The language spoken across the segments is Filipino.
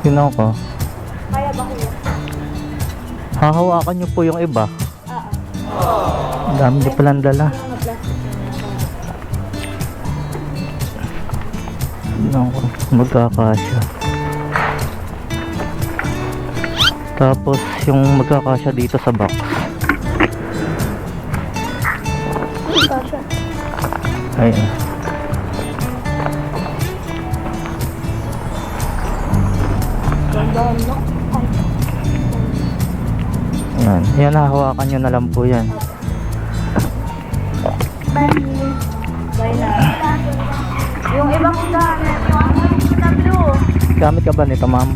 Tingnan ko. Kaya ba kuya? Hahawakan nyo po yung iba. Oo. Ang dami nyo palang dala. Mga plastic na yan. Tingnan ko. Magkakasya. Tapos yung magkakasya dito sa box. Kasha. Ayun. Gandaan mo. Yan. Yan, hahawakan nyo na lang po yan. Bye. Bye na. Yung ibang gamit, yung blue. Gamit ka ba nito, ma'am?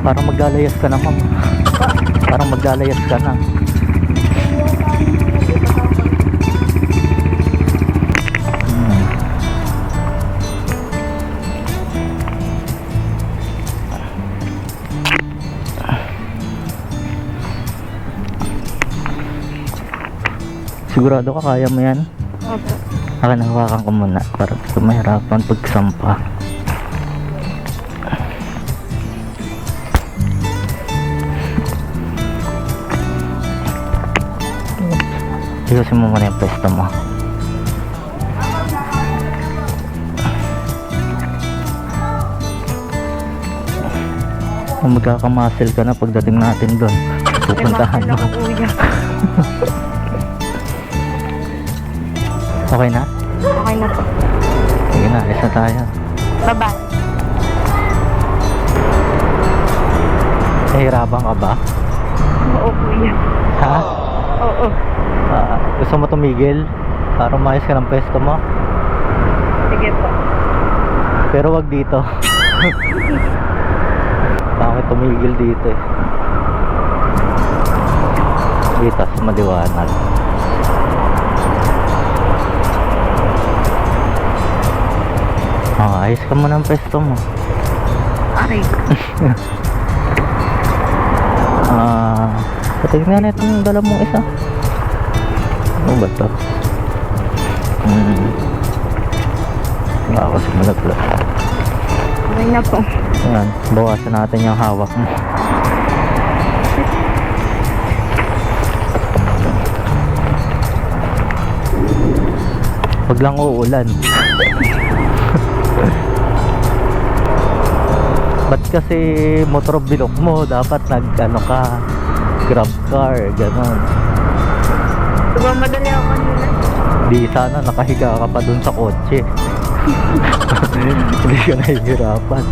Parang maglalayas ka na, ma'am. Parang maglalayas ka na. Sigurado ka kaya mo yan? Opo. Akin, hawakan ko muna para mahirapan pagsampa. Ayusin mo muna yung pwesto mo. Magkakamasil ka na pagdating natin doon. Pupuntahan mo. Okay na? Okay na po. Sige na, isa tayo. Bye-bye. Nahihirapan ka ba? Oo, kuya. Ha? Oo. Gusto mo tumigil? Para umayos ka ng pwesto mo? Sige po. Pero wag dito. Bakit tumigil dito eh? Dito, sa maliwanag. Ayos ka muna ang pwesto mo. Aray. Patignan na itong dala mong isa. Ano ba ito? Ako simulat lang. Okay na po. Ayan, bawasan natin yung hawak mo. Wag lang uulan. Ba't kasi motor bilok mo? Dapat nag-ano ka, grab car, gano'n. Diba madali ako kanina? Di sana nakahiga ka pa dun sa kotse. Hindi ka nahihirapan.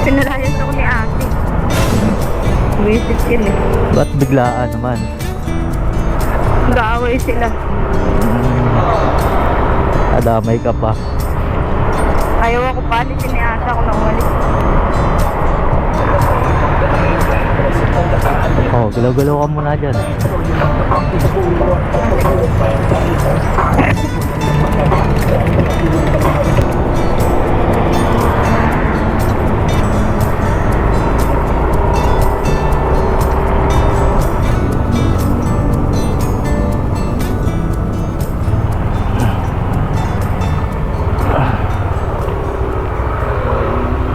Pinalayas ako ni ate. Visit sila. Ba't biglaan naman? Nag-aaway sila. Adamay ka pa. Ayaw ako palisin ni ate ako na umalis. Oh, galaw-galaw ka muna dyan.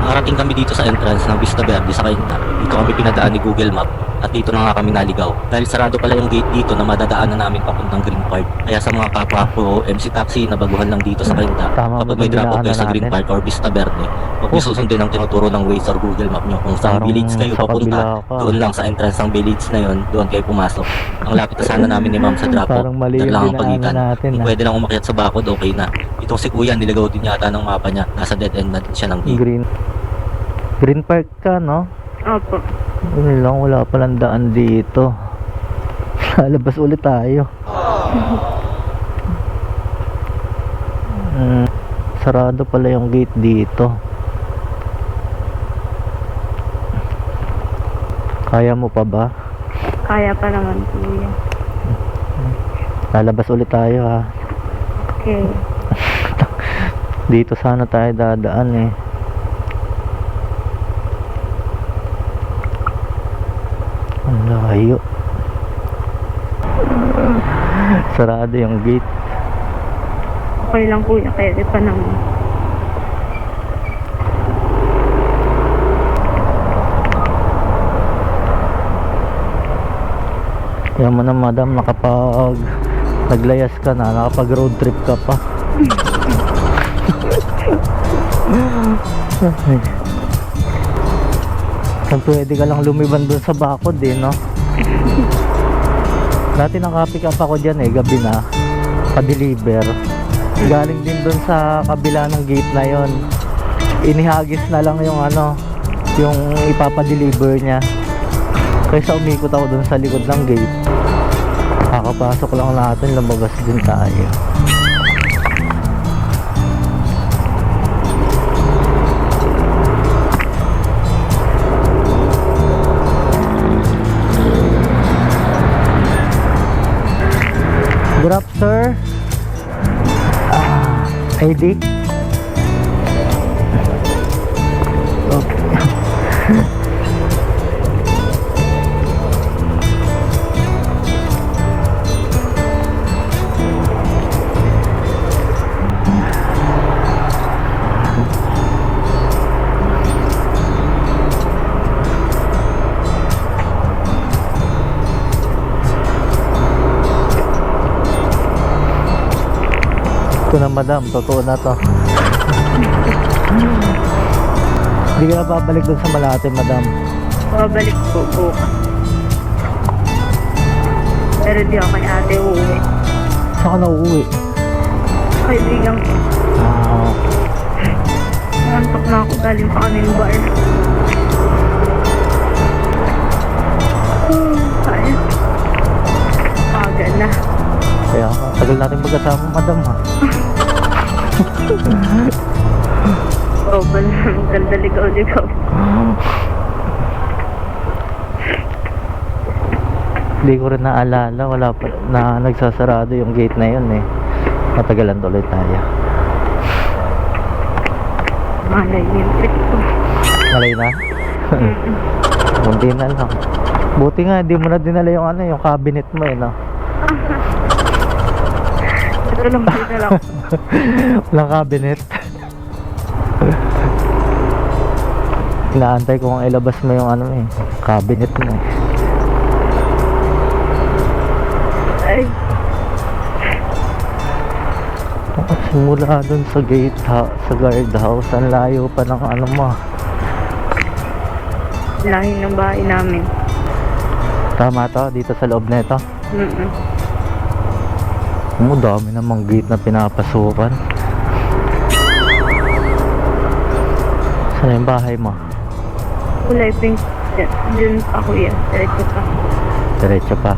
Nakarating kami dito sa entrance ng Vista Verde sa Cainta. Dito kami pinadaan ni Google Map at dito na nga kami naligaw. Dahil sarado pala yung gate dito na madadaanan namin papuntang Green Park. Kaya sa mga kapwa ko MC Taxi na baguhan lang dito sa Cainta, Tama, kapag may drop off kayo sa Green natin. Park or Vista Verde, huwag niyo susundin ang tinuturo ng Waze or Google Map nyo. Kung saan Parang village kayo sa papunta, kabila ka. doon lang sa entrance ng village na yon, doon kayo pumasok. Ang lapit na sana namin ni Ma'am sa drop off, Parang mali yung lang ang dinaanan pagitan. natin, Kung ah. pwede lang umakyat sa bakod, okay na. Itong si Kuya, nilagaw din yata ng mapa niya. Nasa dead end na din siya ng gate. Green Park ka, no? Opo. Yun lang, wala palang daan dito. Lalabas ulit tayo. Sarado pala yung gate dito. Kaya mo pa ba? Kaya pa naman, kuya. Lalabas ulit tayo, ha. Okay. Dito sana tayo dadaan, eh. Ang layo. Sarado yung gate. Okay lang kuya, kaya di pa naman. Yan mo na madam, nakapag naglayas ka na, nakapag road trip ka pa. Kung pwede ka lang lumiban dun sa bakod eh, no? Dati nakapick up ako dyan eh, gabi na, pa-deliver. Galing din dun sa kabila ng gate na yon. Inihagis na lang yung ano, yung ipapadeliver niya. Kaysa umikot ako dun sa likod ng gate. Kakapasok lang natin, lumabas din tayo. Good up, sir. ID. Okay. Ito na madam, totoo na to. Hindi ka na babalik doon sa Malate, madam. Babalik po bukas. Pero di ako kay ate uuwi. Saan ka na uuwi? Kaibigan ko. Ah, Nantok na ako galing pa kami ng bar. Kaya. Aga na. kaya tagal natin magkasama, madam ha. Oo ba naman, ganda ligaw-ligaw. Hindi ko rin naalala, wala pa na nagsasarado yung gate na yun eh. Matagalan tuloy tayo. Malay yung trip ko. Malay na? Hindi na lang. Buti nga, hindi mo na dinala yung ano, yung cabinet mo eh, no? Ito lang din lang. Walang cabinet. Inaantay ko kung ilabas mo yung ano eh, cabinet mo eh. Ay, Simula dun sa gate sa guard house, ang layo pa ng ano mo. lahin ng bahay namin. Tama to, dito sa loob na ito. Dami namang gate na pinapasukan. Saan yung bahay mo? Kulay pink. Diyan pa kuya. Diretso pa. Diretso pa.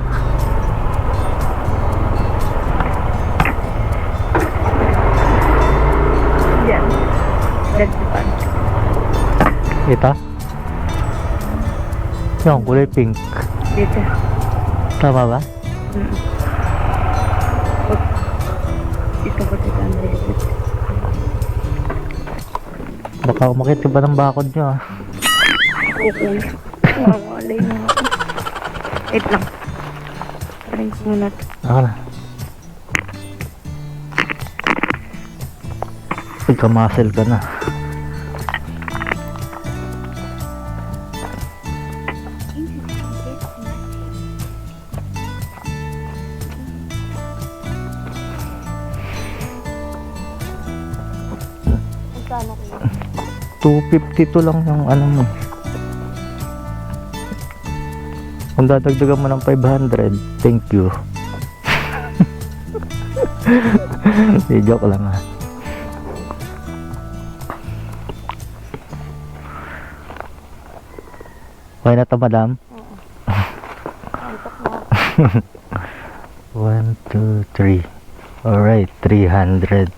Diyan. Diretso pa. Ito? Yung kulay pink. Dito. Tama ba? Dito ko dito ang diretso. Baka umakit ka ba ng bakod nyo ah? Okay. Mawalay na ako. Wait lang. Arrange muna ito. Ako na. Pagka-muscle ka na. Magkano ko? 252 lang yung ano mo. Kung dadagdagan mo ng 500, thank you. Di joke lang ha. Okay na to, madam? Oo. Antok na ako. 1, 2, 3. Alright, 300.